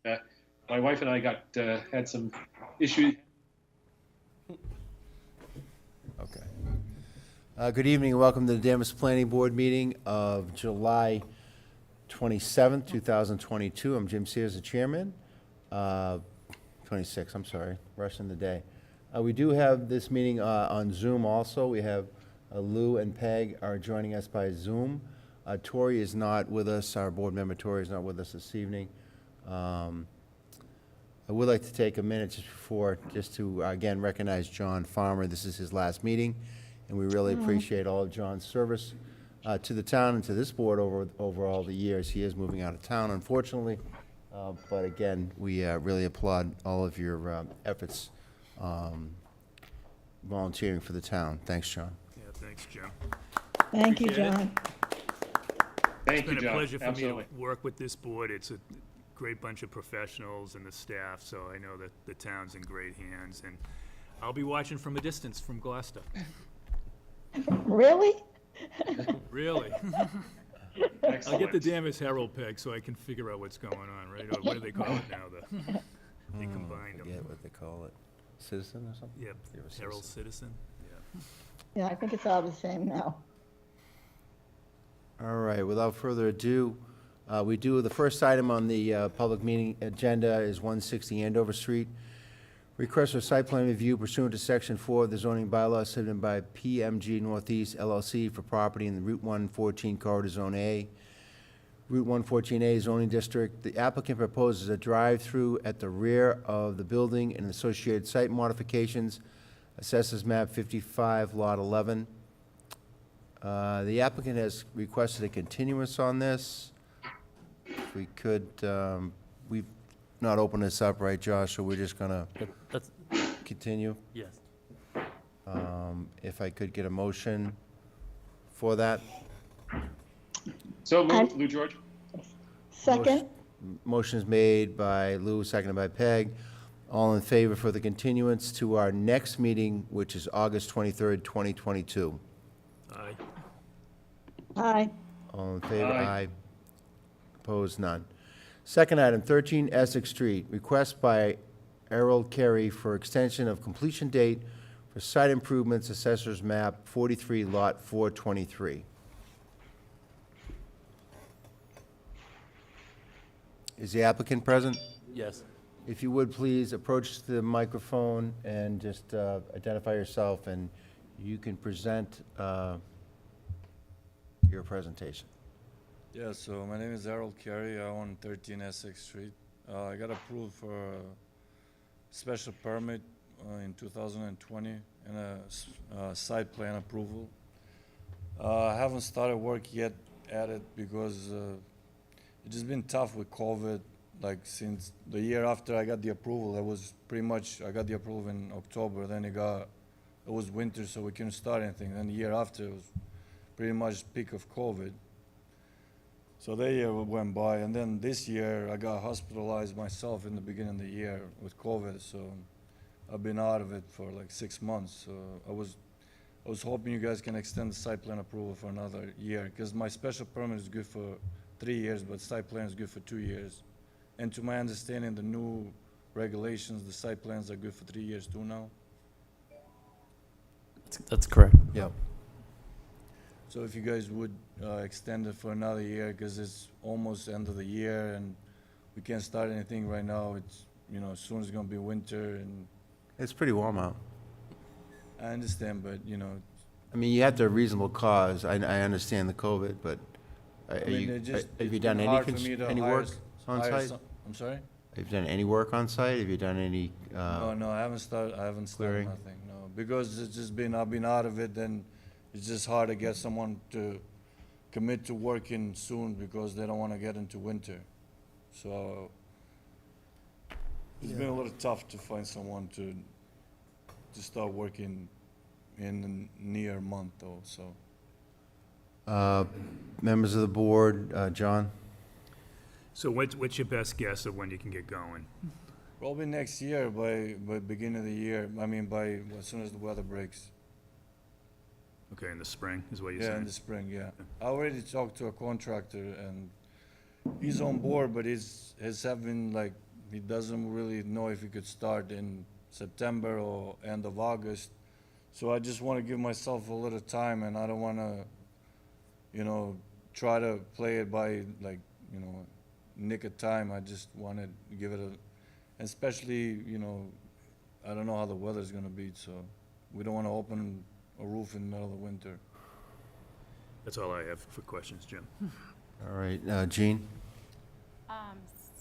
My wife and I had some issues. Okay. Good evening and welcome to the Danvers Planning Board meeting of July 27th, 2022. I'm Jim Sears, the chairman. 26, I'm sorry, rushing the day. We do have this meeting on Zoom also. We have Lou and Peg are joining us by Zoom. Tori is not with us. Our board member Tori is not with us this evening. I would like to take a minute just to again recognize John Farmer. This is his last meeting, and we really appreciate all of John's service to the town and to this board over all the years. He is moving out of town, unfortunately, but again, we really applaud all of your efforts volunteering for the town. Thanks, John. Yeah, thanks, Jim. Thank you, Appreciate it. John. Thank you, It's been a John. pleasure for Absolutely. me to work with this board. It's a great bunch of professionals and the staff, so I know that the town's in great hands, and I'll be watching from a distance from Gloucester. Really? Really? I'll get the Danvers Herald Peg so I can figure out what's going on, right? Or what do they call it now? They combined I them. forget what they call it. Citizen or something? Yep, You're a Herald citizen. Citizen. Yeah. Yeah, I think it's all the same now. All right, without further ado, the first item on the public meeting agenda is 160 Andover Street. Request for site plan review pursuant to Section 4 of the zoning bylaw submitted by PMG Northeast LLC for property in the Route 114 Corridor Zone A, Route 114A zoning district. The applicant proposes a drive-through at the rear of the building and associated site modifications. Assessors map 55, lot 11. The applicant has requested a continuance on this. If we could, we've not opened this up, right, Josh, so we're just gonna That's, continue. yes. If I could get a motion for that. So moved, Lou George. Second? Motion is made by Lou, seconded by Peg. All in favor for the continuance to our next meeting, which is August 23rd, 2022. Aye. Aye. All in favor? Aye. Opposed? None. Second item, 13 Essex Street. Request by Errol Carey for extension of completion date for site improvements, Assessor's Map 43, Lot 423. Is the applicant present? Yes. If you would, please approach the microphone and just identify yourself, and you can present your presentation. Yeah, so my name is Harold Carey. I own 13 Essex Street. I got approved for a special permit in 2020 and a site plan approval. I haven't started work yet at it because it's just been tough with COVID. Like since the year after I got the approval, that was pretty much, I got the approval in October, then it was winter, so we couldn't start anything. Then the year after, it was pretty much peak of COVID. So that year went by, and then this year I got hospitalized myself in the beginning of the year with COVID, so I've been out of it for like 6 months. So I was hoping you guys can extend the site plan approval for another year, because my special permit is good for 3 years, but site plan is good for 2 years. And to my understanding, the new regulations, the site plans are good for 3 years too now. That's correct. Yep. So if you guys would extend it for another year, because it's almost the end of the year and we can't start anything right now. It's, soon it's gonna be winter, and It's pretty warm out. I understand, but I mean, you have to have reasonable cause. I understand the COVID, but I mean, it just, have you it's done been any hard for me to any hire work s- on hire site? some- I'm sorry? Have you done any work on site? Have you done any, No, I haven't started clearing? nothing, no. Because it's just been, I've been out of it, and it's just hard to get someone to commit to working soon because they don't wanna get into winter. So, it's been a little tough to find someone to start working in the near month though, so. members of the board, John? So what's your best guess of when you can get going? Probably next year, by beginning of the year, I mean, as soon as the weather breaks. Okay, in the spring, is what you're Yeah, in saying? the spring, yeah. I already talked to a contractor, and he's on board, but he's having like he doesn't really know if he could start in September or end of August. So I just want to give myself a little time, and I don't want to, you know, try to play it by, like, you know, nick of time. I just want to give it a, especially, you know, I don't know how the weather's going to be, so we don't want to open a roof in the middle of the winter. That's all I have for questions, Jim. All right, Jean?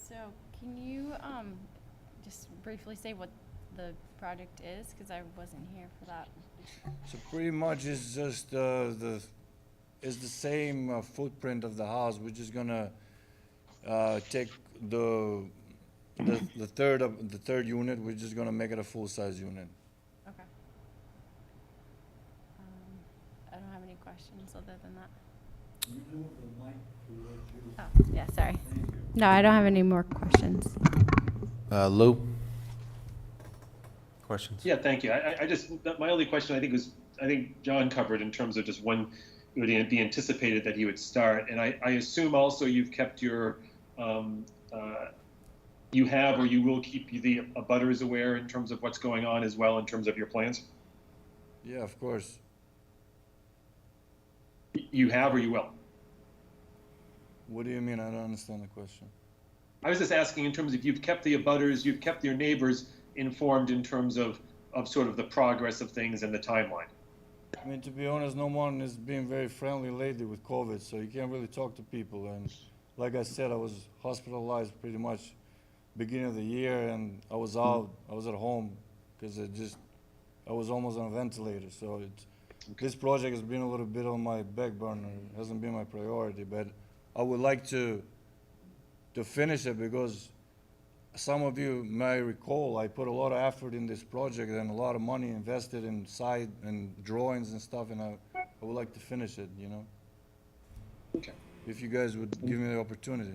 So can you, just briefly say what the project is? Because I wasn't here for that. So pretty much it's just it's the same footprint of the house. We're just gonna take the third unit. We're just gonna make it a full-size unit. Okay. I don't have any questions other than that. Oh, yeah, sorry. No, I don't have any more questions. Lou? Questions? Yeah, thank you. I just, my only question, I think John covered in terms of just when it would be anticipated that he would start. And I assume also you've kept your, you have or you will keep the abutters aware in terms of what's going on as well in terms of your plans? Yeah, of course. You have or you will? What do you mean? I don't understand the question. I was just asking in terms of you've kept the abutters, you've kept your neighbors informed in terms of sort of the progress of things and the timeline. I mean, to be honest, no one is being very friendly lately with COVID, so you can't really talk to people. And like I said, I was hospitalized pretty much beginning of the year, and I was out, I was at home, because I was almost on a ventilator. So this project has been a little bit on my back burner. It hasn't been my priority, but I would like to finish it, because some of you may recall I put a lot of effort in this project and a lot of money invested in site and drawings and stuff, and I would like to finish it, you know? Okay. If you guys would give me the opportunity.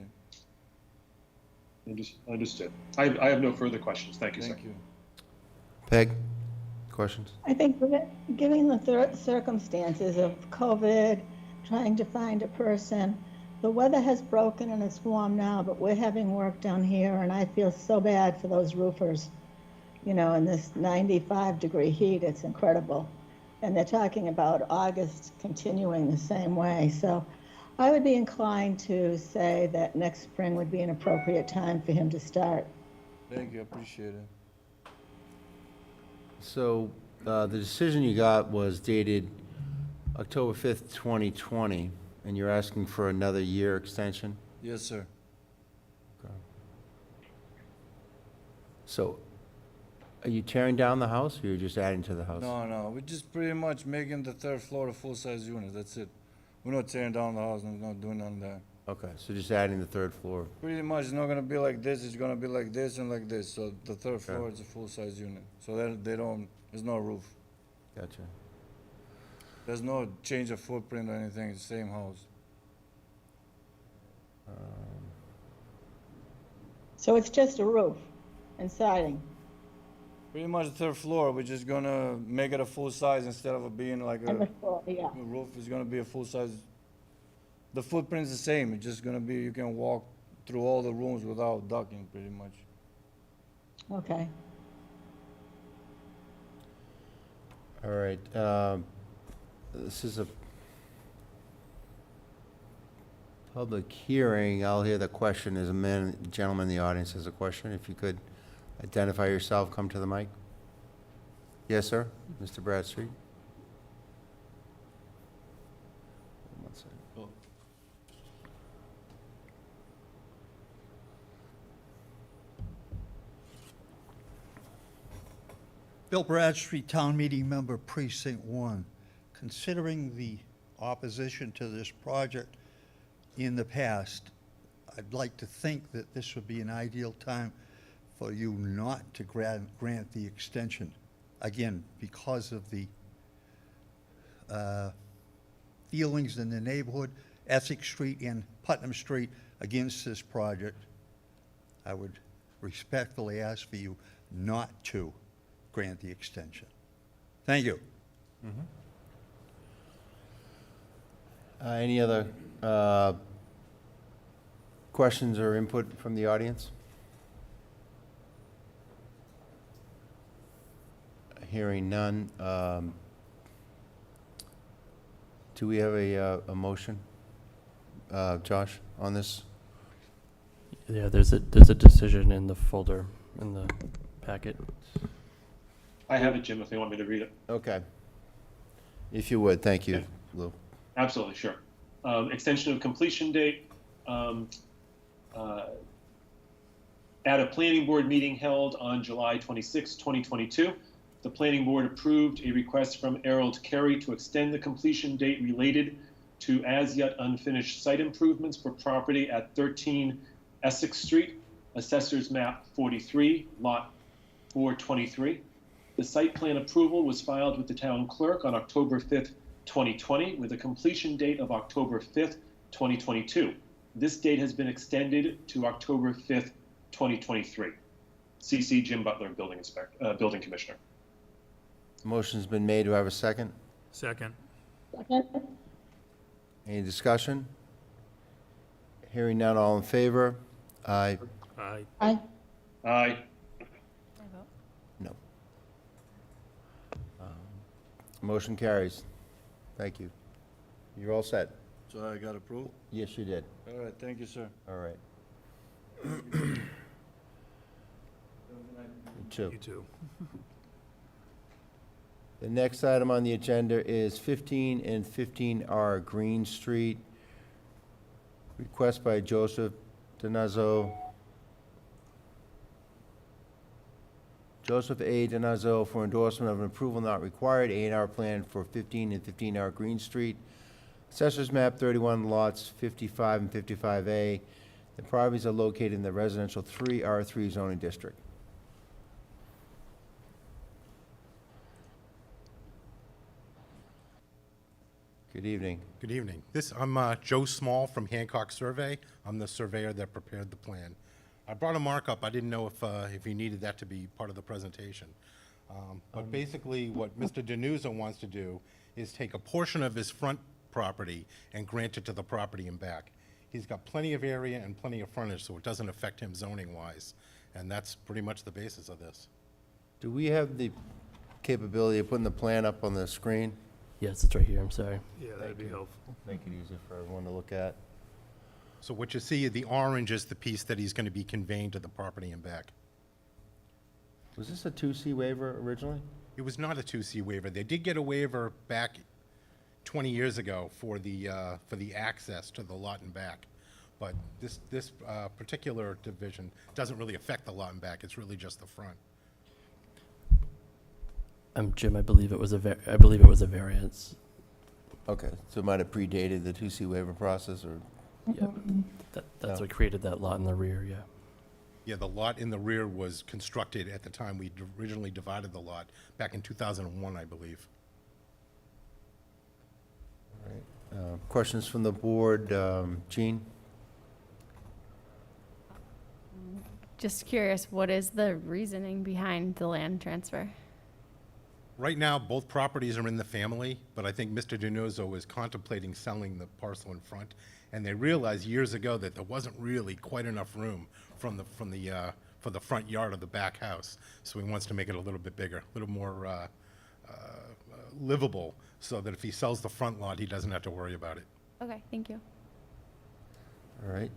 Understood. I have no further questions. Thank you, sir. Thank you. Peg? Questions? I think given the circumstances of COVID, trying to find a person, the weather has broken and it's warm now, but we're having work down here, and I feel so bad for those roofers. You know, in this 95-degree heat, it's incredible. And they're talking about August continuing the same way. So I would be inclined to say that next spring would be an appropriate time for him to start. Thank you, I appreciate it. So, the decision you got was dated October 5th, 2020, and you're asking for another year extension? Yes, sir. Okay. So, are you tearing down the house, or you're just adding to the house? No, we're just pretty much making the third floor a full-size unit, that's it. We're not tearing down the house, we're not doing none of that. Okay, so just adding the third floor. Pretty much, it's not gonna be like this, it's gonna be like this and like this, so the third floor is a full-size unit. So that there's no roof. Gotcha. There's no change of footprint or anything, it's the same house. So it's just a roof and siding. Pretty much the third floor, we're just gonna make it a full size instead of it being like And the a floor, yeah. roof is gonna be a full size. The footprint's the same, it's just gonna be, you can walk through all the rooms without ducking, pretty much. Okay. All right, this is a public hearing. I'll hear the question. There's a gentleman in the audience has a question. If you could identify yourself, come to the mic. Yes, sir, Mr. Bradstreet. One second. Bill Bradstreet, Town Meeting Member, Precinct 1. Considering the opposition to this project in the past, I'd like to think that this would be an ideal time for you not to grant the extension. Again, because of the feelings in the neighborhood, Essex Street and Putnam Street against this project, I would respectfully ask for you not to grant the extension. Thank you. Any other questions or input from the audience? Hearing none. Do we have a motion, Josh, on this? Yeah, there's a decision in the folder, in the packet. I have it, Jim, if they want me to read it. Okay. If you would, thank you, Okay. Lou. Absolutely, sure. Extension of completion date. At a planning board meeting held on July 26, 2022, the planning board approved a request from Harold Carey to extend the completion date related to as yet unfinished site improvements for property at 13 Essex Street, Assessors Map 43, Lot 423. The site plan approval was filed with the town clerk on October 5th, 2020, with a completion date of October 5th, 2022. This date has been extended to October 5th, 2023. CC Jim Butler, Building Commissioner. Motion's been made. Do I have a second? Second. Second? Any discussion? Hearing none, all in favor? Aye. Aye. Aye. Aye. I vote. No. Motion carries. Thank you. You're all set. So I got approved? Yes, you did. All right, thank you, sir. All right. You too. You too. The next item on the agenda is 15 and 15R Green Street. Request by Joseph Donazzo. Joseph A. Donazzo for endorsement of an approval not required A&R plan for 15 and 15R Green Street. Assessors map 31 lots 55 and 55A. The properties are located in the residential 3R3 zoning district. Good evening. Good evening. I'm Joe Small from Hancock Survey. I'm the surveyor that prepared the plan. I brought a markup. I didn't know if you needed that to be part of the presentation. But basically, what Mr. Denuza wants to do is take a portion of his front property and grant it to the property in back. He's got plenty of area and plenty of frontage, so it doesn't affect him zoning-wise. And that's pretty much the basis of this. Do we have the capability of putting the plan up on the screen? Yes, it's right here, I'm sorry. Yeah, that'd be helpful. Make it easier for everyone to look at. So what you see, the orange is the piece that he's going to be conveying to the property in back. Was this a 2C waiver originally? It was not a 2C waiver. They did get a waiver back 20 years ago for the access to the lot in back. But this particular division doesn't really affect the lot in back. It's really just the front. Jim, I believe it was a variance. Okay, so it might have predated the 2C waiver process, or? Yeah, that's what created that lot in the rear, yeah. Yeah, the lot in the rear was constructed at the time we originally divided the lot, back in 2001, I believe. All right. Questions from the board? Jean? Just curious, what is the reasoning behind the land transfer? Right now, both properties are in the family, but I think Mr. Denuzo is contemplating selling the parcel in front, and they realized years ago that there wasn't really quite enough room for the front yard of the back house. So he wants to make it a little bit bigger, a little more livable, so that if he sells the front lot, he doesn't have to worry about it. Okay, thank you. All right.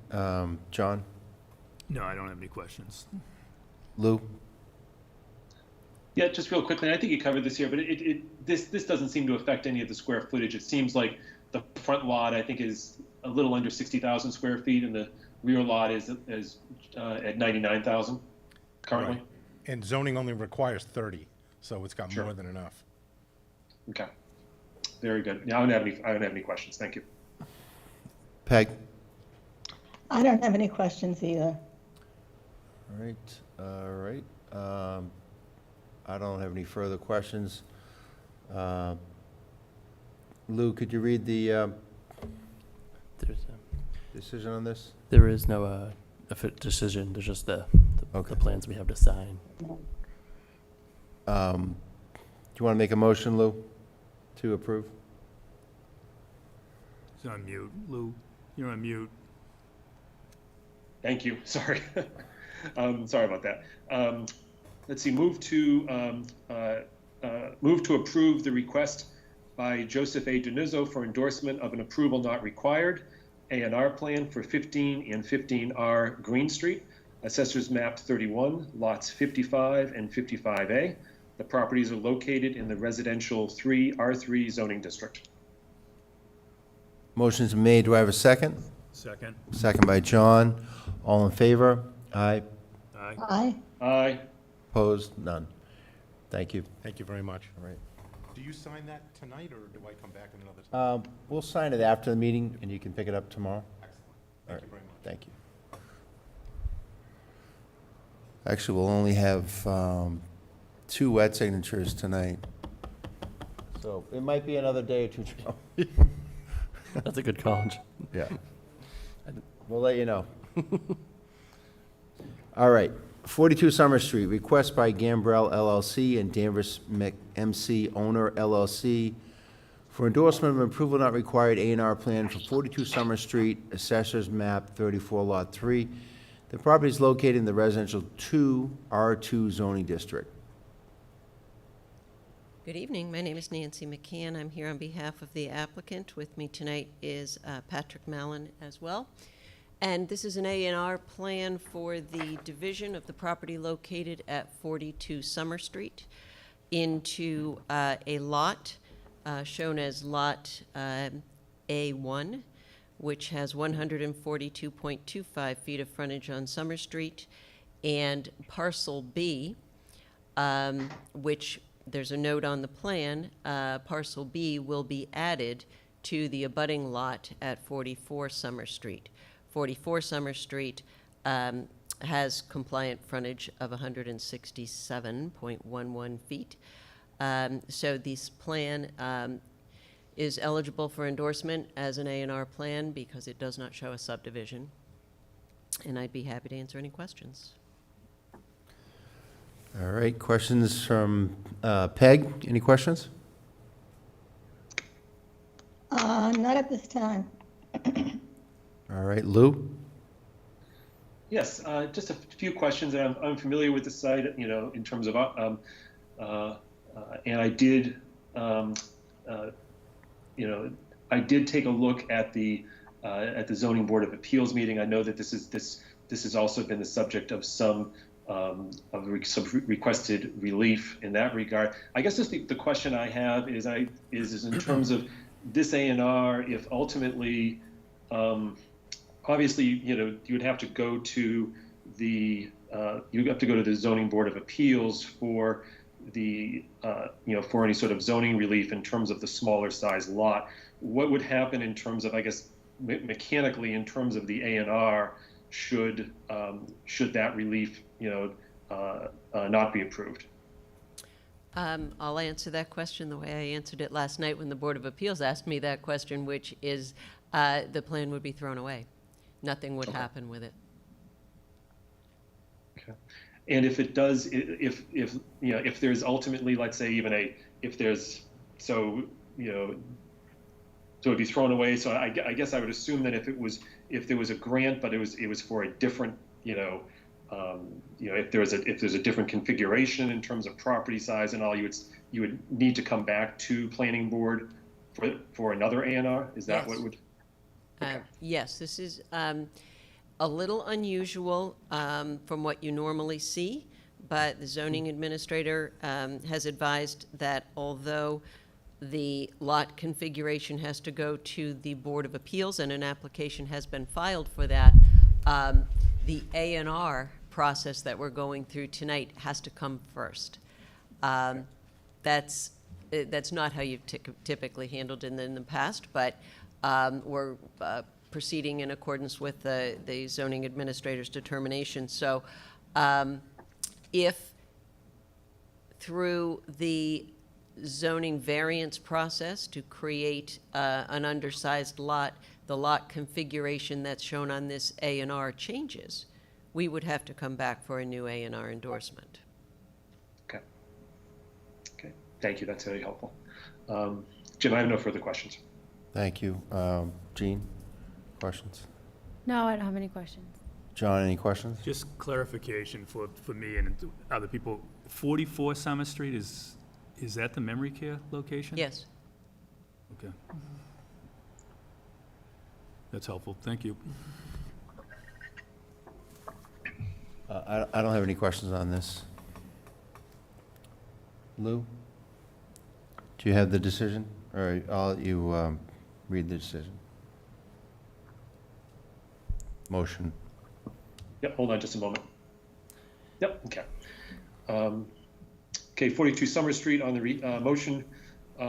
John? No, I don't have any questions. Lou? Yeah, just real quickly, I think you covered this here, but this doesn't seem to affect any of the square footage. It seems like the front lot, I think, is a little under 60,000 square feet, and the rear lot is at 99,000 currently. Right. And zoning only requires 30, so it's got Sure. more than enough. Okay, very good. Yeah, I don't have any questions. Thank you. Peg? I don't have any questions either. All right, all right. I don't have any further questions. Lou, could you read the decision on this? There is no decision, there's just the plans we have to sign. Do you want to make a motion, Lou, to approve? He's on mute. Lou, you're on mute. Thank you. Sorry. Sorry about that. Let's see. Move to move to approve the request by Joseph A. Denuzzo for endorsement of an approval not required A&R plan for 15 and 15R Green Street, Assessors Map 31, lots 55 and 55A. The properties are located in the residential 3R3 zoning district. Motion's been made. Do I have a second? Second. Second by John. All in favor? Aye. Aye. Aye. Aye. Opposed? None. Thank you. Thank you very much. All right. Do you sign that tonight, or do I come back another time? We'll sign it after the meeting, and you can pick it up tomorrow. Excellent. All Thank right. you very much. Thank you. Actually, we'll only have 2 wet signatures tonight. So it might be another day or two, Joe. That's a good call. Yeah. We'll let you know. All right. 42 Summer Street, request by Gambrell LLC and Danvers MC Owner LLC for endorsement of approval not required A&R plan for 42 Summer Street, Assessors Map 34, Lot 3. The property is located in the residential 2R2 zoning district. Good evening. My name is Nancy McCann. I'm here on behalf of the applicant. With me tonight is Patrick Mallon as well. And this is an A&R plan for the division of the property located at 42 Summer Street into a lot shown as Lot A1, which has 142.25 feet of frontage on Summer Street, and Parcel B, which there's a note on the plan, Parcel B will be added to the abutting lot at 44 Summer Street. 44 Summer Street has compliant frontage of 167.11 feet. So this plan is eligible for endorsement as an A&R plan because it does not show a subdivision. And I'd be happy to answer any questions. All right, questions from Peg? Any questions? Not at this time. All right, Lou? Yes, just a few questions. I'm familiar with the site, you know, in terms of, and I did, you know, I did take a look at the Zoning Board of Appeals meeting. I know that this has also been the subject of some requested relief in that regard. I guess just the question I have is in terms of this A&R, if ultimately, obviously, you know, you would have to go to the Zoning Board of Appeals for the you know, for any sort of zoning relief in terms of the smaller size lot. What would happen in terms of, I guess, mechanically in terms of the A&R should that relief, you know, not be approved? I'll answer that question the way I answered it last night when the Board of Appeals asked me that question, which is the plan would be thrown away. Nothing would happen with it. Okay. And if it does, if you know, if there's ultimately, let's say, if there's, so, you know, so it'd be thrown away. So I guess I would assume that if there was a grant, but it was for a different, you know, if there's a different configuration in terms of property size and all, you would need to come back to Planning Board for another A&R. Is that what would? Okay. Yes, this is a little unusual from what you normally see, but the zoning administrator has advised that although the lot configuration has to go to the Board of Appeals and an application has been filed for that, the A&R process that we're going through tonight has to come first. That's not how you've typically handled it in the past, but we're proceeding in accordance with the zoning administrator's determination. So if through the zoning variance process to create an undersized lot, the lot configuration that's shown on this A&R changes, we would have to come back for a new A&R endorsement. Okay. Okay. Thank you. That's very helpful. Jim, I have no further questions. Thank you. Jean, questions? No, I don't have any questions. John, any questions? Just clarification for me and other people. 44 Summer Street is Is that the memory care location? Yes. Okay. That's helpful. Thank you. I don't have any questions on this. Lou? Do you have the decision? Or I'll let you read the decision. Motion. Yep, hold on just a moment. Yep, okay. Okay, 42 Summer Street on the motion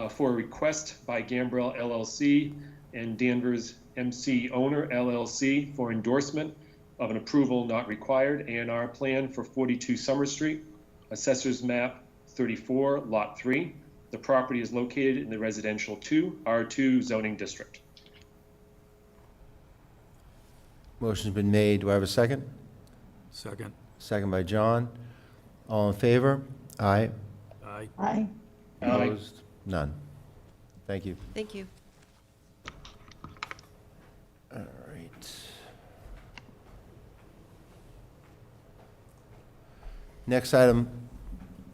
for a request by Gambrell LLC and Danvers MC Owner LLC for endorsement of an approval not required A&R plan for 42 Summer Street, Assessors Map 34, Lot 3. The property is located in the Residential 2, R2 zoning district. Motion's been made. Do I have a second? Second. Second by John. All in favor? Aye. Aye. Aye. Opposed? None. Thank you. Thank you. All right. Next item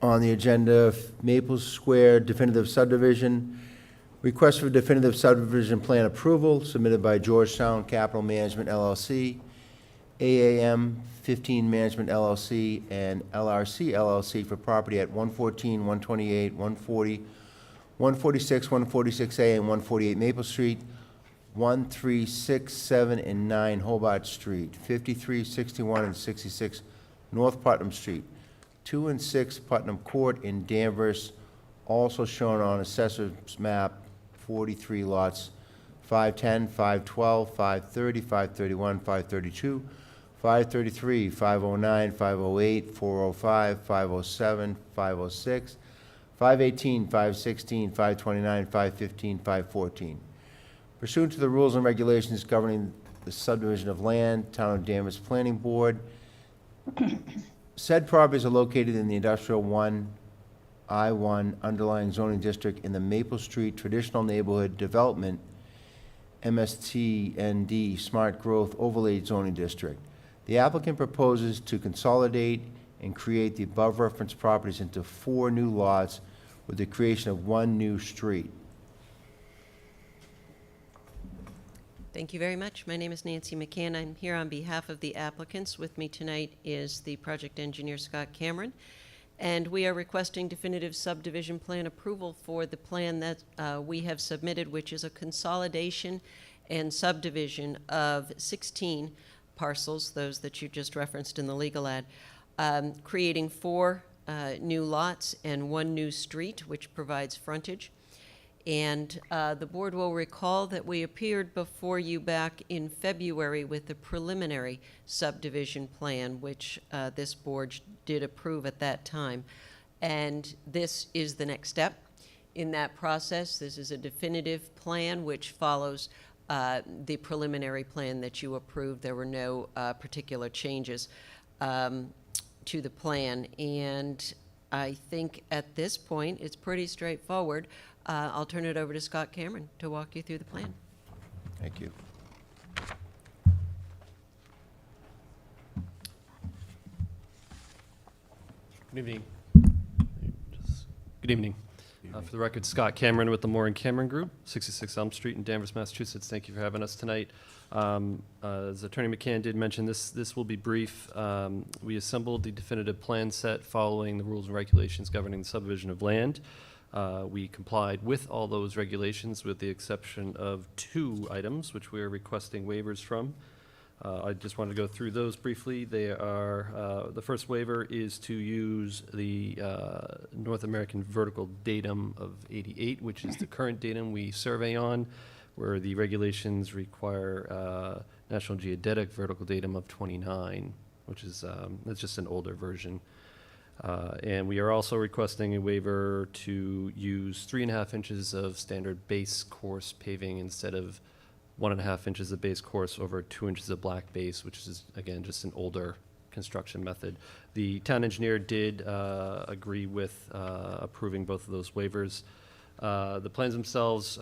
on the agenda, Maple Square definitive subdivision. Request for definitive subdivision plan approval submitted by Georgetown Capital Management LLC, AAM 15 Management LLC, and LRC LLC for property at 114, 128, 140, 146, 146A, and 148 Maple Street, 1, 3, 6, 7, and 9 Hobart Street, 53, 61, and 66 North Putnam Street, 2 and 6 Putnam Court in Danvers, also shown on Assessor's Map 43 lots 510, 512, 530, 531, 532, 533, 509, 508, 405, 507, 506, 518, 516, 529, 515, 514. Pursuant to the rules and regulations governing the subdivision of land, Town of Danvers Planning Board, said properties are located in the Industrial 1, I-1 underlying zoning district in the Maple Street Traditional Neighborhood Development, MSTND Smart Growth Overlay Zoning District. The applicant proposes to consolidate and create the above referenced properties into 4 new lots with the creation of 1 new street. Thank you very much. My name is Nancy McCann. I'm here on behalf of the applicants. With me tonight is the project engineer, Scott Cameron. And we are requesting definitive subdivision plan approval for the plan that we have submitted, which is a consolidation and subdivision of 16 parcels, those that you just referenced in the legal ad, creating 4 new lots and 1 new street, which provides frontage. And the board will recall that we appeared before you back in February with the preliminary subdivision plan, which this board did approve at that time. And this is the next step in that process. This is a definitive plan which follows the preliminary plan that you approved. There were no particular changes to the plan. And I think at this point, it's pretty straightforward. I'll turn it over to Scott Cameron to walk you through the plan. Thank you. Good evening. Good evening. For the record, Scott Cameron with the Moore and Cameron Group, 66 Elm Street in Danvers, Massachusetts. Thank you for having us tonight. As Attorney McCann did mention, this will be brief. We assembled the definitive plan set following the rules and regulations governing the subdivision of land. We complied with all those regulations with the exception of 2 items, which we are requesting waivers from. I just wanted to go through those briefly. They are, the first waiver is to use the North American vertical datum of 88, which is the current datum we survey on, where the regulations require National Geodetic vertical datum of 29, which is, it's just an older version. And we are also requesting a waiver to use 3.5 inches of standard base course paving instead of 1.5 inches of base course over 2 inches of black base, which is, again, just an older construction method. The town engineer did agree with approving both of those waivers. The plans themselves,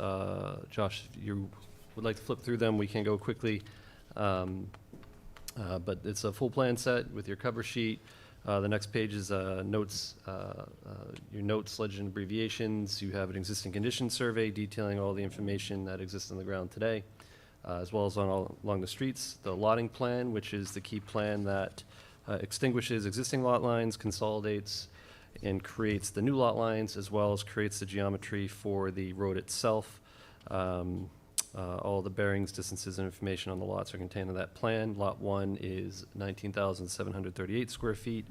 Josh, if you would like to flip through them, we can go quickly. But it's a full plan set with your cover sheet. The next page is notes, your notes, legend, abbreviations. You have an existing condition survey detailing all the information that exists on the ground today, as well as along the streets. The lotting plan, which is the key plan that extinguishes existing lot lines, consolidates, and creates the new lot lines, as well as creates the geometry for the road itself. All the bearings, distances, and information on the lots are contained in that plan. Lot 1 is 19,738 square feet.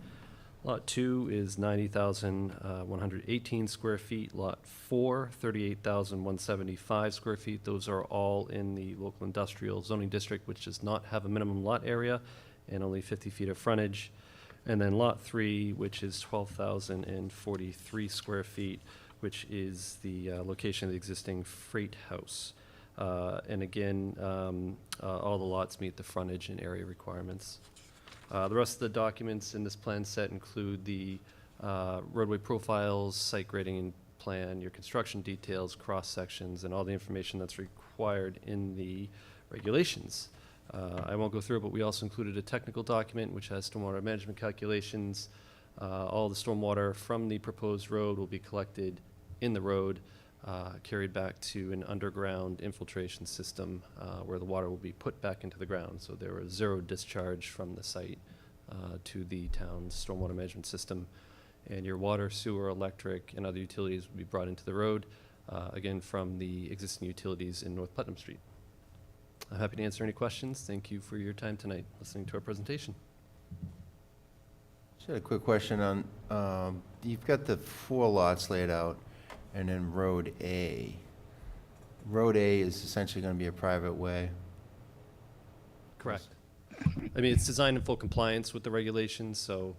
Lot 2 is 90,118 square feet. Lot 4, 38,175 square feet. Those are all in the local industrial zoning district, which does not have a minimum lot area and only 50 feet of frontage. And then Lot 3, which is 12,043 square feet, which is the location of the existing freight house. And again, all the lots meet the frontage and area requirements. The rest of the documents in this plan set include the roadway profiles, site grading and plan, your construction details, cross-sections, and all the information that's required in the regulations. I won't go through it, but we also included a technical document which has stormwater management calculations. All the stormwater from the proposed road will be collected in the road, carried back to an underground infiltration system where the water will be put back into the ground. So there is zero discharge from the site to the town's stormwater management system. And your water, sewer, electric, and other utilities will be brought into the road, again, from the existing utilities in North Putnam Street. I'm happy to answer any questions. Thank you for your time tonight listening to our presentation. Just had a quick question on, you've got the 4 lots laid out, and then Road A. Road A is essentially going to be a private way. Correct. I mean, it's designed in full compliance with the regulations, so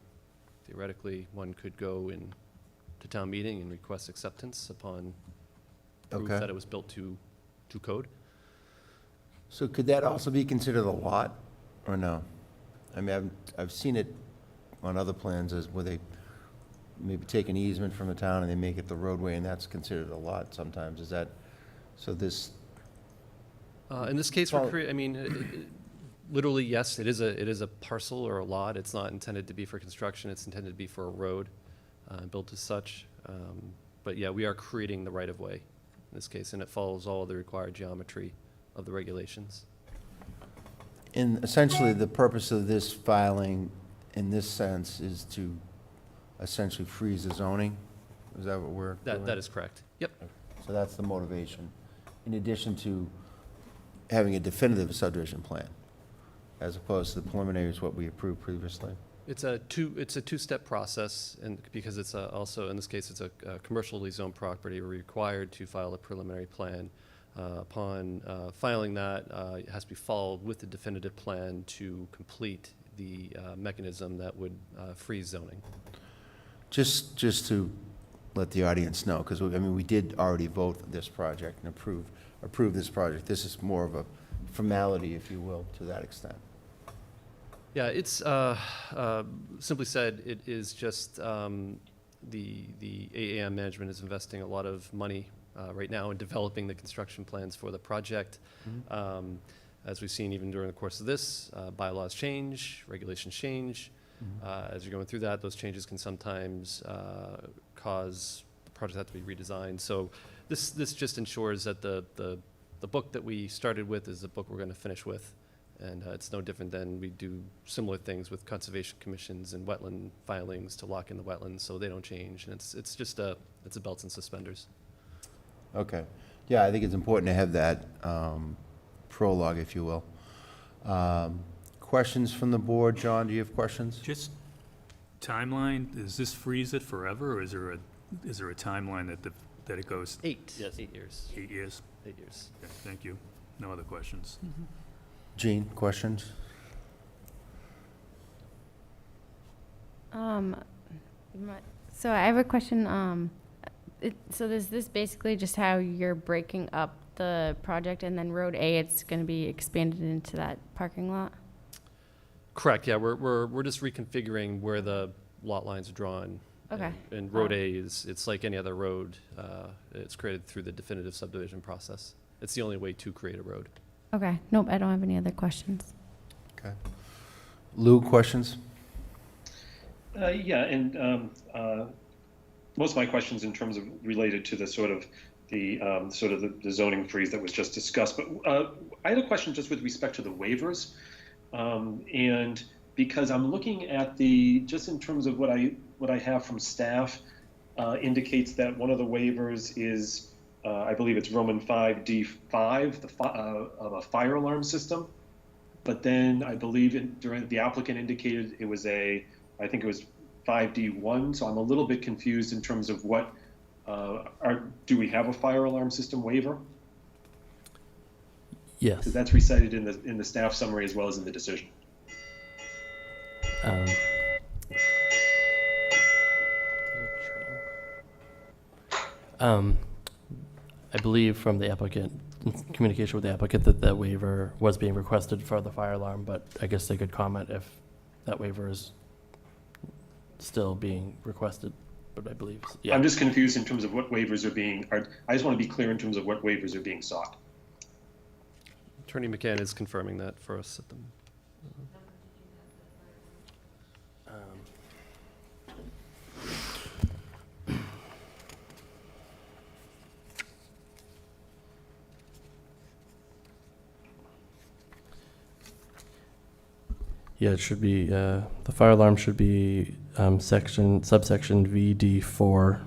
theoretically, one could go in to town meeting and request acceptance upon proof Okay. that it was built to code. So could that also be considered a lot, or no? I mean, I've seen it on other plans as where they maybe take an easement from a town and they make it the roadway, and that's considered a lot sometimes. Is that, so this, In this case, Well- literally, yes, it is a parcel or a lot. It's not intended to be for construction. It's intended to be for a road, built as such. But yeah, we are creating the right-of-way in this case, and it follows all the required geometry of the regulations. and essentially the purpose of this filing in this sense is to essentially freeze the zoning? Is that what we're doing? That is correct. Yep. So that's the motivation, in addition to having a definitive subdivision plan, as opposed to the preliminary is what we approved previously. It's a two-step process, and because it's also, in this case, it's a commercially zoned property, we're required to file a preliminary plan. Upon filing that, it has to be followed with the definitive plan to complete the mechanism that would freeze zoning. Just to let the audience know, because, I mean, we did already vote this project and approve this project. This is more of a formality, if you will, to that extent. Yeah, it's, simply said, it is just, the AAM management is investing a lot of money right now in developing the construction plans for the project. As we've seen even during the course of this, bylaws change, regulations change. As you're going through that, those changes can sometimes cause the project have to be redesigned. So this just ensures that the book that we started with is the book we're going to finish with. And it's no different than we do similar things with conservation commissions and wetland filings to lock in the wetlands so they don't change. And it's just it's a belts and suspenders. Okay. Yeah, I think it's important to have that prologue, if you will. Questions from the board? John, do you have questions? Just timeline, does this freeze it forever, or is there a timeline that it goes 8 years. 8 years? 8 years. Okay, thank you. No other questions. Jean, questions? So I have a question. So is this basically just how you're breaking up the project, and then Road A, it's going to be expanded into that parking lot? Correct, yeah, we're just reconfiguring where the lot lines are drawn. Okay. And Road A it's like any other road. It's created through the definitive subdivision process. It's the only way to create a road. Okay. Nope, I don't have any other questions. Okay. Lou, questions? Yeah, and most of my questions in terms of related to the sort of the zoning freeze that was just discussed. But I had a question just with respect to the waivers, and because I'm looking at just in terms of what I have from staff, indicates that one of the waivers is I believe it's Roman 5D5, of a fire alarm system. But then I believe during the applicant indicated it was I think it was 5D1. So I'm a little bit confused in terms of what, do we have a fire alarm system waiver? Yes. Because that's recited in the staff summary as well as in the decision. I believe from the applicant, communication with the applicant, that that waiver was being requested for the fire alarm, but I guess they could comment if that waiver is still being requested, but I believe, yeah. I'm just confused in terms of what waivers I just want to be clear in terms of what waivers are being sought. Attorney McCann is confirming that for us at the. Yeah, it should be, the fire alarm should be subsection VD4.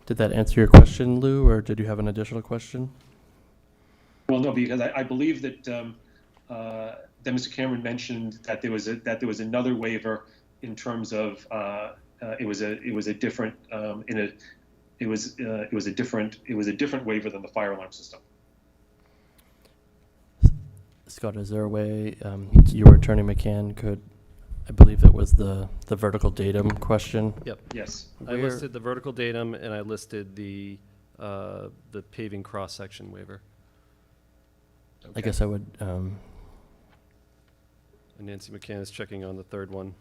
Did that answer your question, Lou, or did you have an additional question? Well, no, because I believe that Mr. Cameron mentioned that there was another waiver in terms of it was a different waiver than the fire alarm system. Scott, is there a way your attorney McCann could, I believe it was the vertical datum question? Yep. Yes. I listed the vertical datum and I listed the paving cross-section waiver. I guess I would, And Nancy McCann is checking on the third one.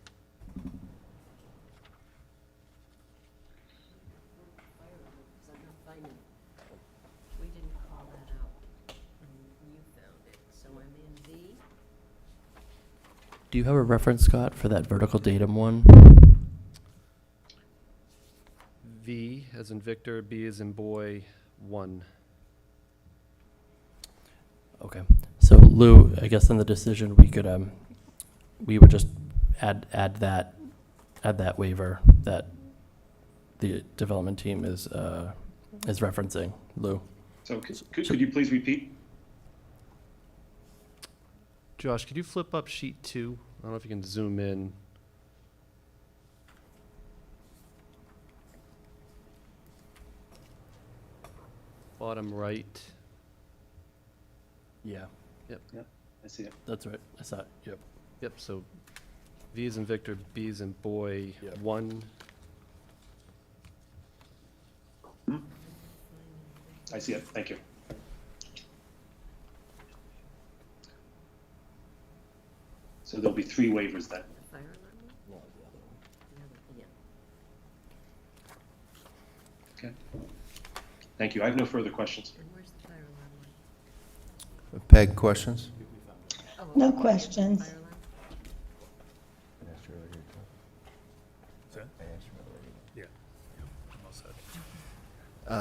We didn't call that out. You found it, so I'm in V. do you have a reference, Scott, for that vertical datum one? V as in Victor, B as in boy, 1. Okay, so Lou, I guess in the decision, we could, we would just add that waiver that the development team is referencing, Lou. So could you please repeat? Josh, could you flip up sheet 2? I don't know if you can zoom in. Bottom right. Yeah, I see it. that's right, I saw it, yep. Yep, so V is in Victor, B is in boy, Yep. 1. I see it. Thank you. So there'll be 3 waivers then. The fire alarm one? Yeah. Okay. Thank you. I have no further questions. And where's the fire alarm one? Peg, questions? Oh, No okay. questions. Fire alarm? Is that? Yeah. I'm all set.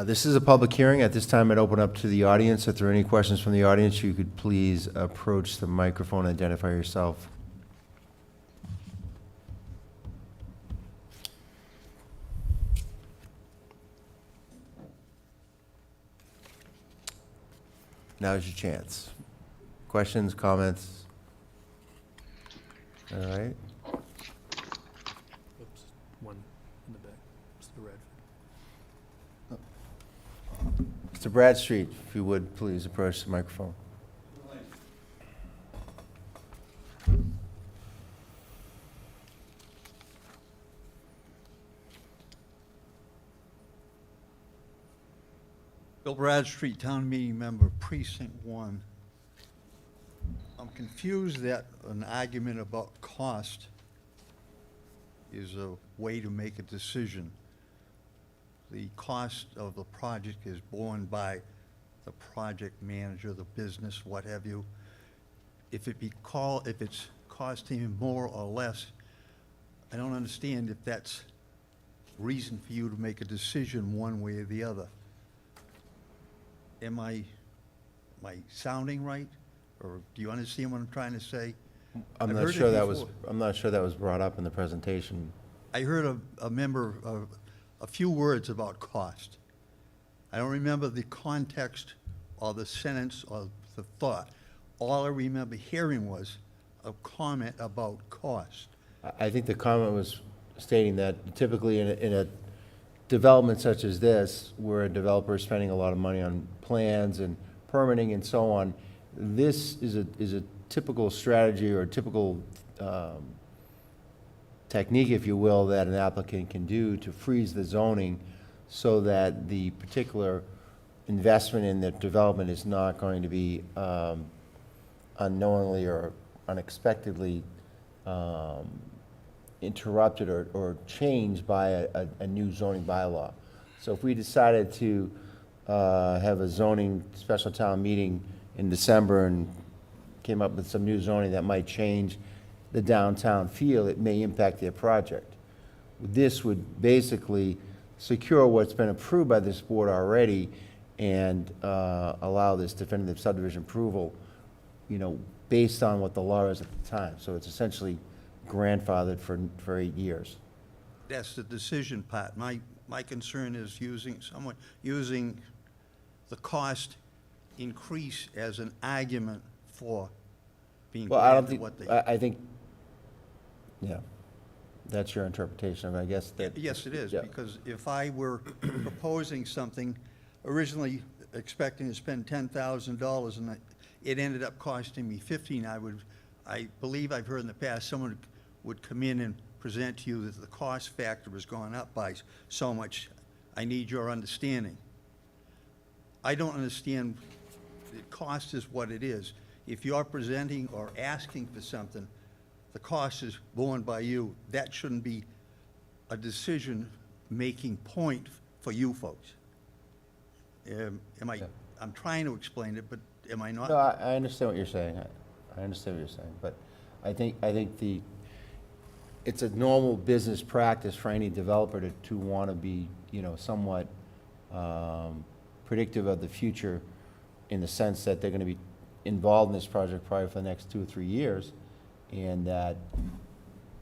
This is a public hearing. At this time, I'd open up to the audience. If there are any questions from the audience, you could please approach the microphone and identify yourself. Now's your chance. Questions, comments? All right. Oops, one in the back. Mr. Radford. Mr. Bradstreet, if you would, please approach the microphone. Bill Bradstreet, Town Meeting Member, Precinct 1. I'm confused that an argument about cost is a way to make a decision. The cost of the project is borne by the project manager, the business, what have you. If it's costing more or less, I don't understand if that's reason for you to make a decision one way or the other. Am I sounding right? Or do you understand what I'm trying to say? I'm I've not heard it sure that was, before. I'm not sure that was brought up in the presentation. I heard a member, a few words about cost. I don't remember the context or the sentence or the thought. All I remember hearing was a comment about cost. I think the comment was stating that typically in a development such as this, where a developer is spending a lot of money on plans and permitting and so on, this is a typical strategy or a typical technique, if you will, that an applicant can do to freeze the zoning so that the particular investment in the development is not going to be unknowingly or unexpectedly interrupted or changed by a new zoning bylaw. So if we decided to have a zoning special town meeting in December and came up with some new zoning that might change the downtown feel, it may impact their project. This would basically secure what's been approved by this board already and allow this definitive subdivision approval, based on what the law is at the time. So it's essentially grandfathered for 8 years. That's the decision part. My concern is using the cost increase as an argument for being Well, I don't granted what they. think, I think, yeah, that's your interpretation of it, I guess that. Yes, it is, Yeah. because if I were proposing something, originally expecting to spend $10,000 and it ended up costing me 15, I believe I've heard in the past, someone would come in and present to you that the cost factor has gone up by so much. I need your understanding. I don't understand, the cost is what it is. If you're presenting or asking for something, the cost is borne by you. That shouldn't be a decision-making point for you folks. I'm trying to explain it, but am I not? No, I understand what you're saying. I understand what you're saying, but I think it's a normal business practice for any developer to want to be, somewhat predictive of the future, in the sense that they're going to be involved in this project probably for the next 2 or 3 years, and that,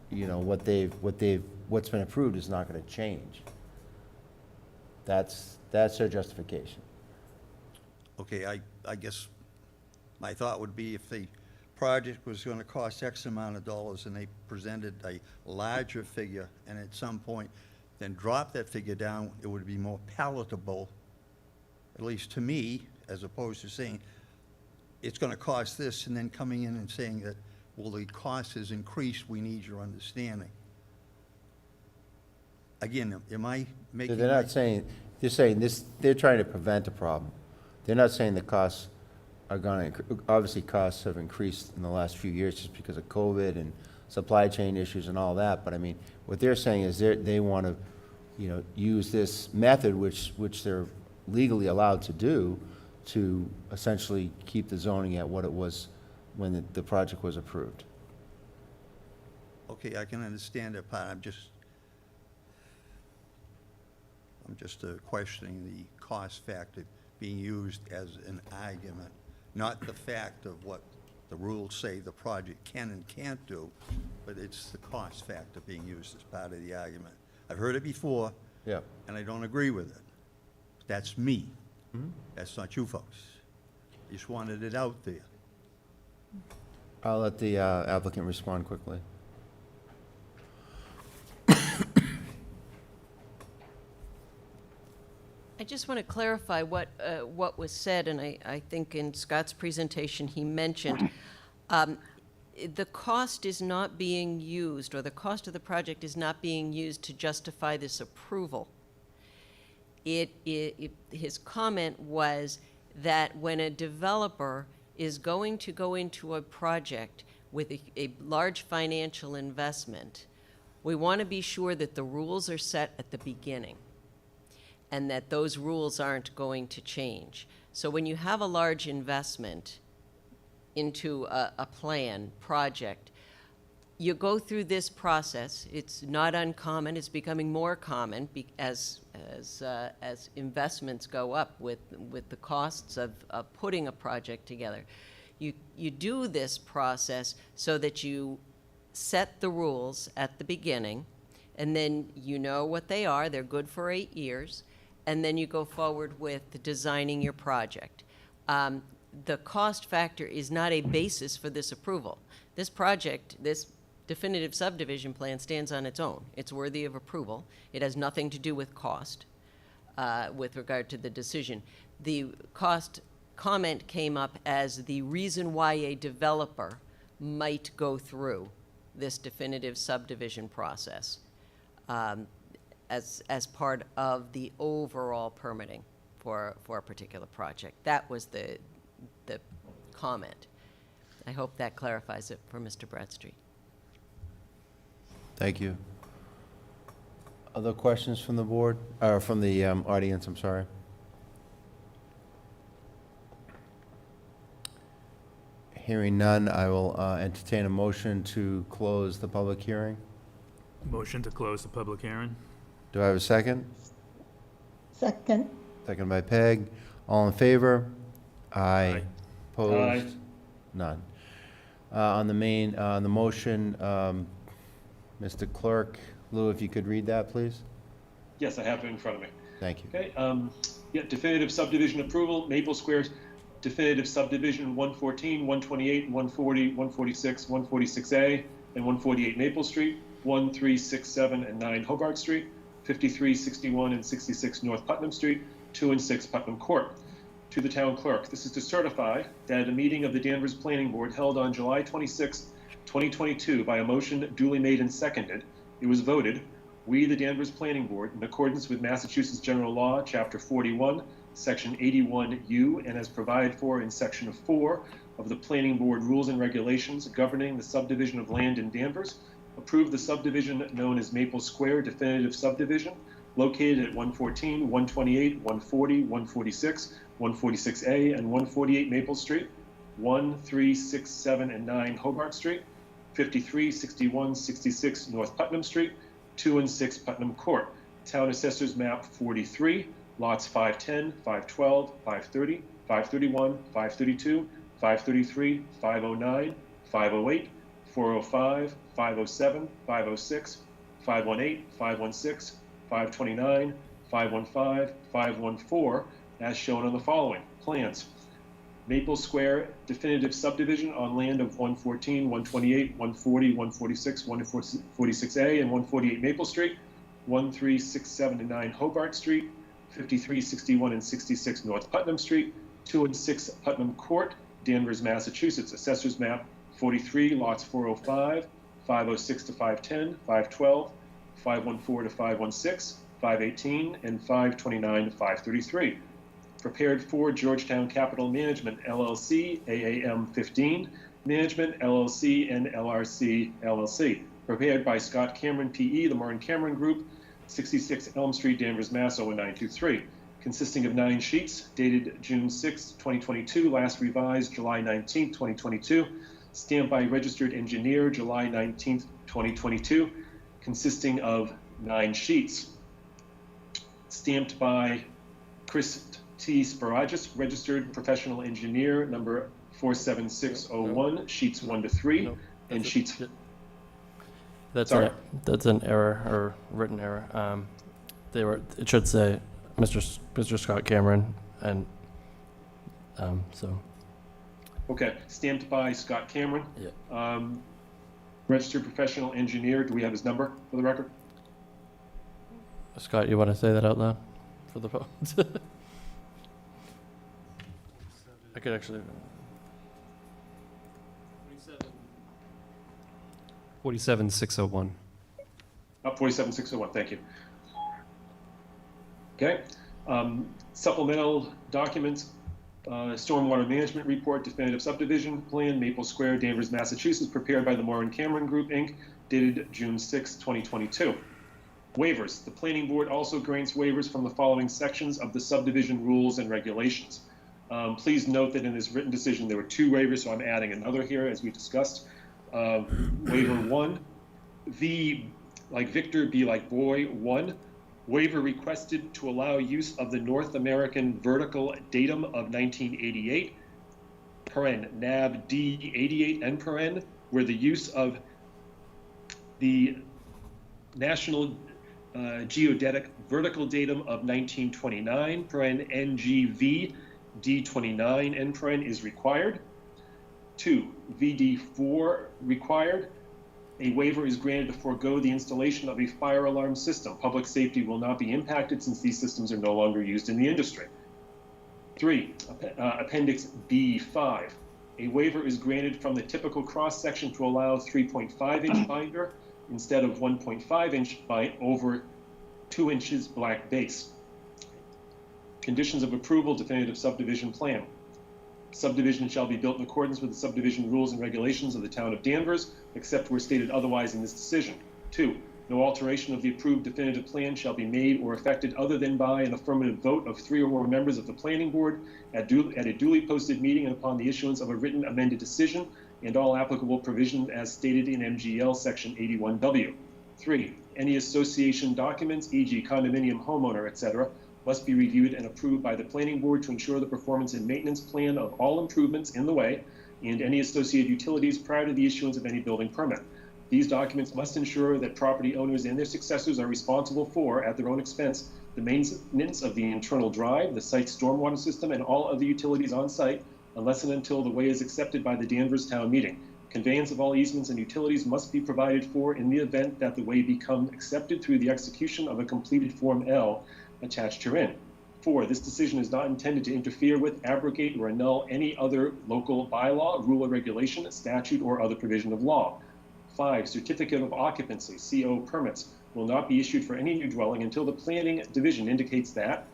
what's been approved is not going to change. That's their justification. Okay, I guess my thought would be if the project was going to cost X amount of dollars and they presented a larger figure and at some point then drop that figure down, it would be more palatable, at least to me, as opposed to saying, it's going to cost this, and then coming in and saying that, well, the cost has increased, we need your understanding. Again, am I making? They're not saying, they're saying this, they're trying to prevent a problem. They're not saying the costs are going to, obviously costs have increased in the last few years just because of COVID and supply chain issues and all that, but I mean, what they're saying is they want to, use this method, which they're legally allowed to do, to essentially keep the zoning at what it was when the project was approved. Okay, I can understand that part. I'm just questioning the cost factor being used as an argument, not the fact of what the rules say the project can and can't do, but it's the cost factor being used as part of the argument. I've heard it before, Yeah. and I don't agree with it. That's me. That's not you folks. Just wanted it out there. I'll let the applicant respond quickly. I just want to clarify what was said, and I think in Scott's presentation he mentioned the cost is not being used, or the cost of the project is not being used to justify this approval. His comment was that when a developer is going to go into a project with a large financial investment, We want to be sure that the rules are set at the beginning and that those rules aren't going to change. So when you have a large investment into a project, you go through this process. It's not uncommon. It's becoming more common as investments go up with the costs of putting a project together. You do this process so that you set the rules at the beginning, and then you know what they are. They're good for 8 years, and then you go forward with designing your project. The cost factor is not a basis for this approval. This project, this definitive subdivision plan, stands on its own. It's worthy of approval. It has nothing to do with cost with regard to the decision. The cost comment came up as the reason why a developer might go through this definitive subdivision process as part of the overall permitting for a particular project. That was the comment. I hope that clarifies it for Mr. Bradstreet. Thank you. Other questions from the board, or from the audience, I'm sorry? Hearing none, I will entertain a motion to close the public hearing. Motion to close the public hearing? Do I have a second? Second. Second by Peg. All in favor? Aye. Opposed? Aye. None. On the motion, Mr. Clerk, Lou, if you could read that, please? Yes, I have it in front of me. Thank you. Okay, yeah, definitive subdivision approval, Maple Square definitive subdivision 114, 128, 140, 146, 146A, and 148 Maple Street, 1, 3, 6, 7, and 9 Hobart Street, 53, 61, and 66 North Putnam Street, 2 and 6 Putnam Court. To the town clerk, this is to certify that at a meeting of the Danvers Planning Board held on July 26, 2022, by a motion duly made and seconded, it was voted, we, the Danvers Planning Board, in accordance with Massachusetts General Law, Chapter 41, Section 81U, and as provided for in Section 4 of the Planning Board Rules and Regulations governing the subdivision of land in Danvers, approve the subdivision known as Maple Square Definitive Subdivision, located at 114, 128, 140, 146, 146A, and 148 Maple Street, 1, 3, 6, 7, and 9 Hobart Street, 53, 61, 66 North Putnam Street, 2 and 6 Putnam Court, Town Assessors Map 43, lots 510, 512, 530, 531, 532, 533, 509, 508, 405, 507, 506, 518, 516, 529, 515, 514, as shown on the following plans. Maple Square definitive subdivision on land of 114, 128, 140, 146, 146A, and 148 Maple Street, 1, 3, 6, 7, and 9 Hobart Street, 53, 61, and 66 North Putnam Street, 2 and 6 Putnam Court, Danvers, Massachusetts. Assessors Map 43, lots 405, 506 to 510, 512, 514 to 516, 518, and 529 to 533. Prepared for Georgetown Capital Management, LLC, AAM 15, Management, LLC, and LRC, LLC. Prepared by Scott Cameron, PE, the Moore & Cameron Group, 66 Elm Street, Danvers, Mass. 01923. Consisting of 9 sheets, dated June 6, 2022, last revised July 19, 2022. Stamped by Registered Engineer, July 19, 2022. Consisting of 9 sheets. Stamped by Chris T. Sparagis, Registered Professional Engineer, number 47601, sheets 1 to 3, Nope. and sheets. That's Sorry. that's an error or written error. It should say Mr. Scott Cameron, and so. Okay, stamped by Scott Cameron. Yeah. Registered Professional Engineer, do we have his number for the record? Scott, you want to say that out loud for the vote? I could actually. 47601. 47601, thank you. Okay, supplemental documents, stormwater management report, definitive subdivision plan, Maple Square, Danvers, Massachusetts, prepared by the Moore & Cameron Group, Inc., dated June 6, 2022. Waivers. The planning board also grants waivers from the following sections of the subdivision rules and regulations. Please note that in this written decision, there were 2 waivers, so I'm adding another here as we discussed. Waiver 1, V like Victor, B like boy, 1. Waiver requested to allow use of the North American vertical datum of 1988, NAV D88, end paren, where the use of the National Geodetic vertical datum of 1929, NGV D29, end paren, is required. 2, VD4 required. A waiver is granted to forego the installation of a fire alarm system. Public safety will not be impacted since these systems are no longer used in the industry. 3, Appendix B5. A waiver is granted from the typical cross-section to allow 3.5-inch binder instead of 1.5-inch by over 2 inches black base. Conditions of approval, definitive subdivision plan. Subdivision shall be built in accordance with the subdivision rules and regulations of the town of Danvers, except where stated otherwise in this decision. 2, no alteration of the approved definitive plan shall be made or effected other than by an affirmative vote of 3 or more members of the planning board at a duly posted meeting and upon the issuance of a written amended decision and all applicable provisions as stated in MGL section 81W. 3, any association documents, e.g. condominium, homeowner, etc., must be reviewed and approved by the planning board to ensure the performance and maintenance plan of all improvements in the way and any associated utilities prior to the issuance of any building permit. These documents must ensure that property owners and their successors are responsible for, at their own expense, the maintenance of the internal drive, the site stormwater system, and all other utilities on site, unless and until the way is accepted by the Danvers Town Meeting. Conveyance of all easements and utilities must be provided for in the event that the way become accepted through the execution of a completed Form L attached herein. 4, this decision is not intended to interfere with, abrogate, or annul any other local bylaw, rule or regulation, statute, or other provision of law. 5, certificate of occupancy, CO permits, will not be issued for any new dwelling until the planning division indicates that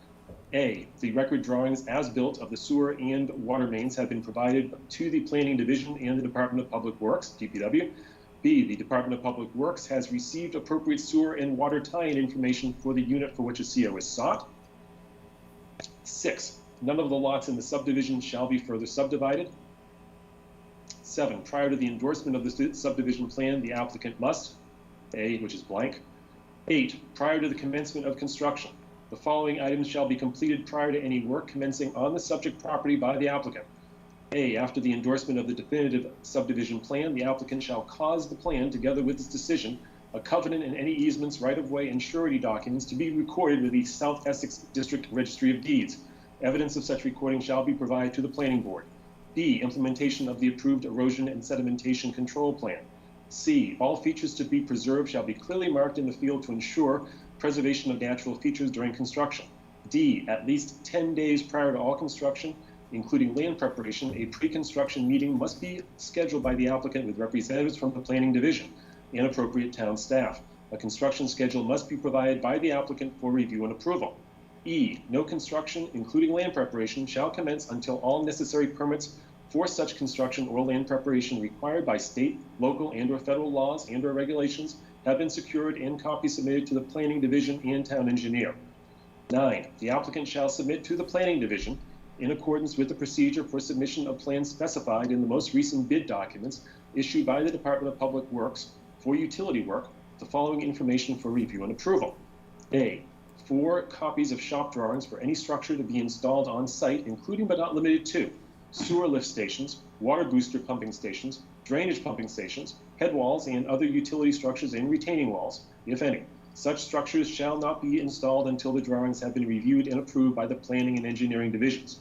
A, the record drawings as built of the sewer and water mains have been provided to the planning division and the Department of Public Works, DPW. B, the Department of Public Works has received appropriate sewer and water tie-in information for the unit for which a CO is sought. 6, none of the lots in the subdivision shall be further subdivided. 7, prior to the endorsement of the subdivision plan, the applicant must, A, which is blank. 8, prior to the commencement of construction, the following items shall be completed prior to any work commencing on the subject property by the applicant. A, after the endorsement of the definitive subdivision plan, the applicant shall cause the plan, together with its decision, a covenant and any easements, right-of-way, and surety documents to be recorded with the South Essex District Registry of Deeds. Evidence of such recording shall be provided to the planning board. B, implementation of the approved erosion and sedimentation control plan. C, all features to be preserved shall be clearly marked in the field to ensure preservation of natural features during construction. D, at least 10 days prior to all construction, including land preparation, a pre-construction meeting must be scheduled by the applicant with representatives from the planning division and appropriate town staff. A construction schedule must be provided by the applicant for review and approval. E, no construction, including land preparation, shall commence until all necessary permits for such construction or land preparation required by state, local, and/or federal laws and/or regulations have been secured and copies submitted to the planning division and town engineer. 9, the applicant shall submit to the planning division, in accordance with the procedure for submission of plans specified in the most recent bid documents issued by the Department of Public Works for utility work, the following information for review and approval. A, 4 copies of shop drawings for any structure to be installed on site, including but not limited to sewer lift stations, water booster pumping stations, drainage pumping stations, head walls, and other utility structures and retaining walls, if any. Such structures shall not be installed until the drawings have been reviewed and approved by the planning and engineering divisions.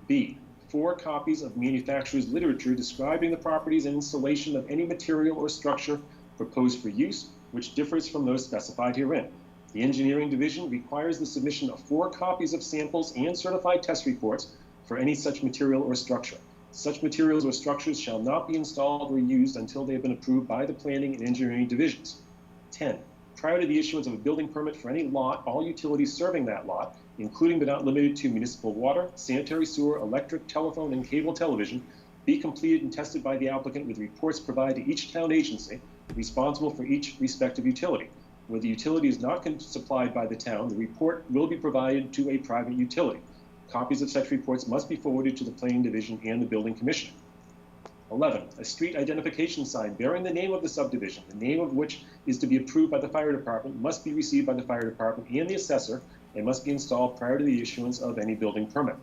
B, 4 copies of manufacturer's literature describing the properties and installation of any material or structure proposed for use, which differs from those specified herein. The engineering division requires the submission of 4 copies of samples and certified test reports for any such material or structure. Such materials or structures shall not be installed or used until they have been approved by the planning and engineering divisions. 10, prior to the issuance of a building permit for any lot, all utilities serving that lot, including but not limited to municipal water, sanitary sewer, electric, telephone, and cable television, be completed and tested by the applicant with reports provided to each town agency responsible for each respective utility. Where the utility is not supplied by the town, the report will be provided to a private utility. Copies of such reports must be forwarded to the Planning Division and the Building Commissioner. 11, a street identification sign bearing the name of the subdivision, the name of which is to be approved by the fire department, must be received by the fire department and the assessor and must be installed prior to the issuance of any building permit.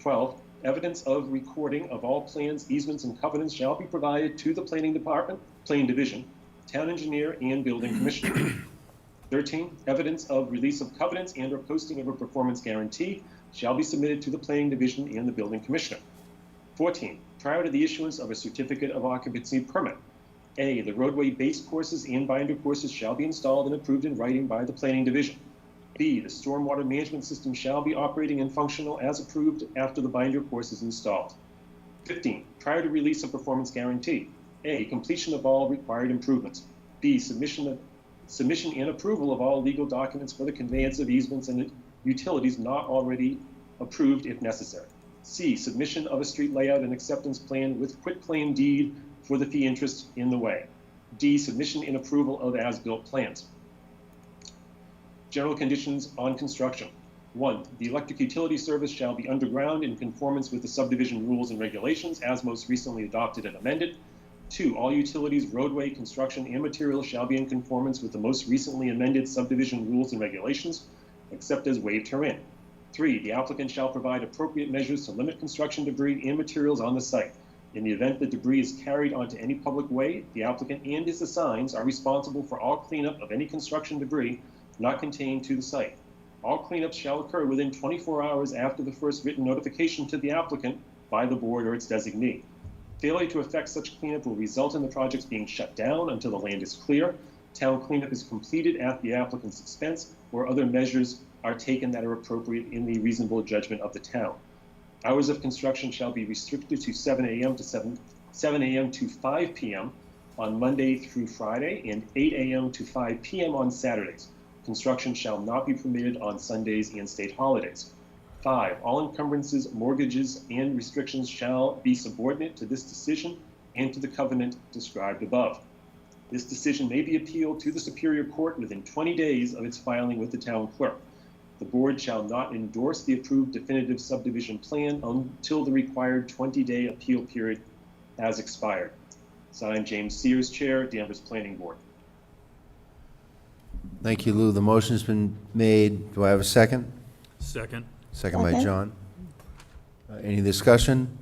12, evidence of recording of all plans, easements, and covenants shall be provided to the Planning Department, Planning Division, Town Engineer, and Building Commissioner. 13, evidence of release of covenants and or posting of a performance guarantee shall be submitted to the Planning Division and the Building Commissioner. 14, prior to the issuance of a certificate of occupancy permit. A, the roadway base courses and binder courses shall be installed and approved in writing by the Planning Division. B, the stormwater management system shall be operating and functional as approved after the binder course is installed. 15, prior to release of performance guarantee. A, completion of all required improvements. B, submission and approval of all legal documents for the conveyance of easements and utilities not already approved if necessary. C, submission of a street layout and acceptance plan with quitclaim deed for the fee interest in the way. D, submission and approval of as-built plans. General conditions on construction. 1, the electric utility service shall be underground in conformance with the subdivision rules and regulations as most recently adopted and amended. 2, all utilities, roadway, construction, and materials shall be in conformance with the most recently amended subdivision rules and regulations, except as waived herein. 3, the applicant shall provide appropriate measures to limit construction debris and materials on the site. In the event that debris is carried onto any public way, the applicant and his assigns are responsible for all cleanup of any construction debris not contained to the site. All cleanups shall occur within 24 hours after the first written notification to the applicant by the board or its designee. Failure to effect such cleanup will result in the projects being shut down until the land is clear, town cleanup is completed at the applicant's expense, or other measures are taken that are appropriate in the reasonable judgment of the town. Hours of construction shall be restricted to 7 a.m. to 5 p.m. on Monday through Friday and 8 a.m. to 5 p.m. on Saturdays. Construction shall not be permitted on Sundays and state holidays. 5, all encumbrances, mortgages, and restrictions shall be subordinate to this decision and to the covenant described above. This decision may be appealed to the Superior Court within 20 days of its filing with the town clerk. The board shall not endorse the approved definitive subdivision plan until the required 20-day appeal period has expired. Signed, James Sears, Chair, Danvers Planning Board. Thank you, Lou. The motion's been made. Do I have a second? Second. Second by Second. John. Any discussion?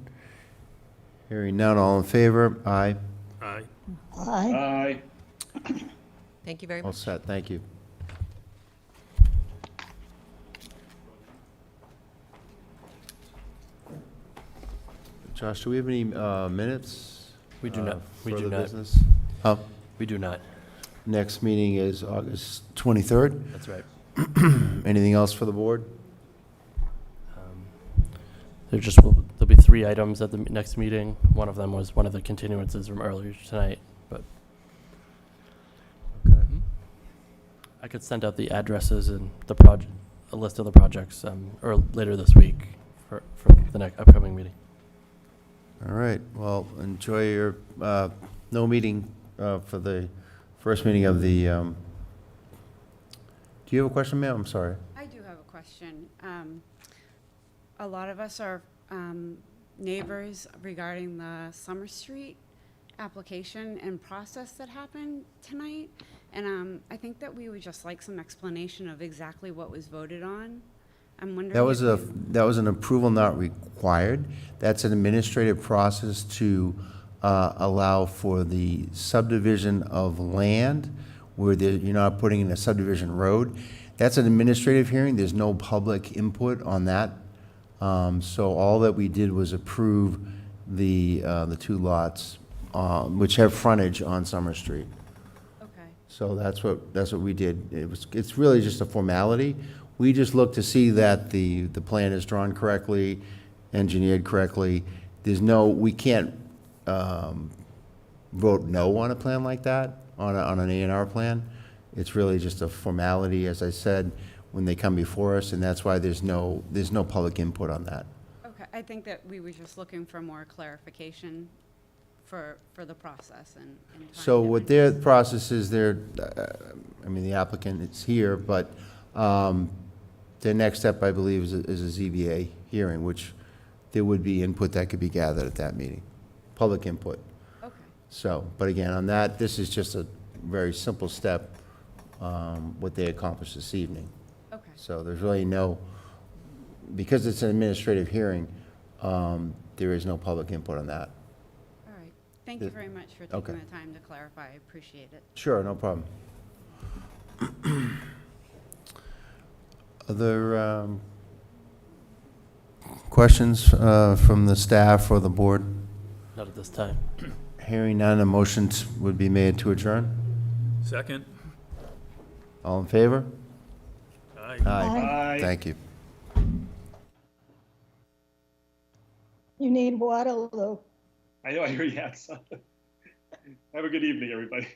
Hearing none, all in favor? Aye. Aye. Aye. Aye. Thank you very All much. set, thank you. Josh, do we have any minutes? We do not. We for do the not. business? Oh, We do not. next meeting is August 23rd. That's right. Anything else for the board? There'll be 3 items at the next meeting. One of them was one of the continuances from earlier tonight, but I could send out the addresses and a list of the projects, or later this week for the next upcoming meeting. All right, well, enjoy your, no meeting for the first meeting of the, do you have a question, ma'am? I'm sorry. I do have a question. A lot of us are neighbors regarding the Summer Street application and process that happened tonight. And I think that we would just like some explanation of exactly what was voted on. I'm wondering. That was an approval not required. That's an administrative process to allow for the subdivision of land where you're not putting in a subdivision road. That's an administrative hearing. There's no public input on that. So all that we did was approve the 2 lots, which have frontage on Summer Street. Okay. So that's what we did. It's really just a formality. We just look to see that the plan is drawn correctly, engineered correctly. We can't vote no on a plan like that, on an A&R plan. It's really just a formality, as I said, when they come before us, and that's why there's no public input on that. Okay. I think that we were just looking for more clarification for the process and trying So to what their process is, I mean, the applicant is here, but their next step, I believe, is a ZBA hearing, which there would be input that could be gathered at that meeting, public input. Okay, So, but again, on that, this is just a very simple step, what they accomplished this evening. okay. So there's really no, because it's an administrative hearing, there is no public input on that. All right. Thank you very much for Okay. taking the time to clarify. I appreciate it. Sure, no problem. Other questions from the staff or the board? Not at this time. Hearing none, a motion would be made to adjourn. Second? All in favor? Aye. Aye. Thank you. You need water, Lou. I know, I hear you. Have a good evening, everybody.